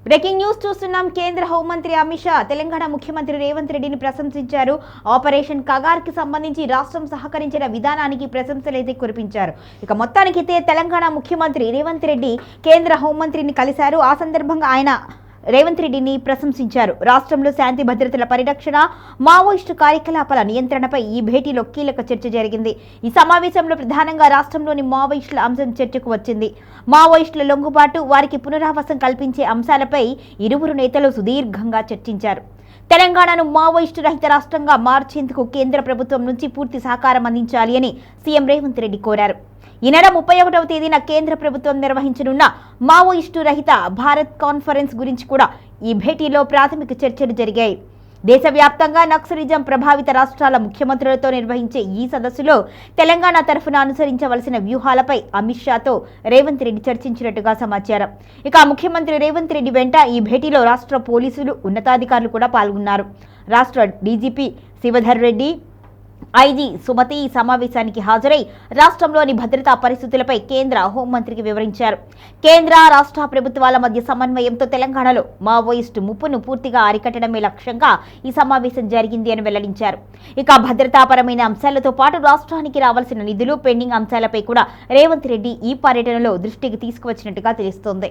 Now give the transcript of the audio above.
Breaking news చూస్తున్నాం. కేంద్ర హోంమంత్రి అమిత్ షా తెలంగాణ ముఖ్యమంత్రి రేవంత్ రెడ్డిని ప్రశంసించారు. ఆపరేషన్ కగార్ కి సంబంధించి రాష్ట్రం సహకరించిన విధానానికి ప్రశంసలైతే కురిపించారు. ఇక మొత్తానికైతే తెలంగాణ ముఖ్యమంత్రి రేవంత్ రెడ్డి కేంద్ర హోంమంత్రిని కలిశారు. ఆ సందర్భంగా ఆయన రేవంత్ రెడ్డిని ప్రశంసించారు. రాష్ట్రంలో శాంతి భద్రతల పరిరక్షణ, మావోయిస్టు కార్యకలాపాల నియంత్రణపై ఈ భేటీలో కీలక చర్చ జరిగింది. ఈ సమావేశంలో ప్రధానంగా రాష్ట్రంలోని మావోయిస్టుల అంశం చర్చకు వచ్చింది. మావోయిస్టుల లొంగుబాటు, వారికి పునరావాసం కల్పించే అంశాలపై ఇరువురు నేతలు సుదీర్ఘంగా చర్చించారు. తెలంగాణను మావోయిస్టు రహిత రాష్ట్రంగా మార్చేందుకు కేంద్ర ప్రభుత్వం నుంచి పూర్తి సహకారం అందించాలి అని సీఎం రేవంత్ రెడ్డి కోరారు. ఈ నెల 31వ తేదీన కేంద్ర ప్రభుత్వం నిర్వహించనున్న మావోయిస్టు రహిత భారత్ కాన్ఫరెన్స్ గురించి కూడా ఈ భేటీలో ప్రాథమిక చర్చలు జరిగాయి. దేశవ్యాప్తంగా నక్సలిజం ప్రభావిత రాష్ట్రాల ముఖ్యమంత్రులతో నిర్వహించే ఈ సదస్సులో తెలంగాణ తరఫున అనుసరించవలసిన వ్యూహాలపై అమిత్ షాతో రేవంత్ రెడ్డి చర్చించినట్టుగా సమాచారం. ఇక ముఖ్యమంత్రి రేవంత్ రెడ్డి వెంట ఈ భేటీలో రాష్ట్ర పోలీసులు ఉన్నతాధికారులు కూడా పాల్గొన్నారు. రాష్ట్ర డీజీపీ శివధర్ రెడ్డి, ఐజీ సుమతి ఈ సమావేశానికి హాజరై రాష్ట్రంలోని భద్రతా పరిస్థితులపై కేంద్ర హోంమంత్రికి వివరించారు. కేంద్ర రాష్ట్ర ప్రభుత్వాల మధ్య సమన్వయంతో తెలంగాణలో మావోయిస్టు ముప్పును పూర్తిగా అరికట్టడమే లక్ష్యంగా ఈ సమావేశం జరిగింది అని వెల్లడించారు. ఇక భద్రతాపరమైన అంశాలతో పాటు రాష్ట్రానికి రావాల్సిన నిధులు, పెండింగ్ అంశాలపై కూడా రేవంత్ రెడ్డి ఈ పర్యటనలో దృష్టికి తీసుకువచ్చినట్టుగా తెలుస్తోంది.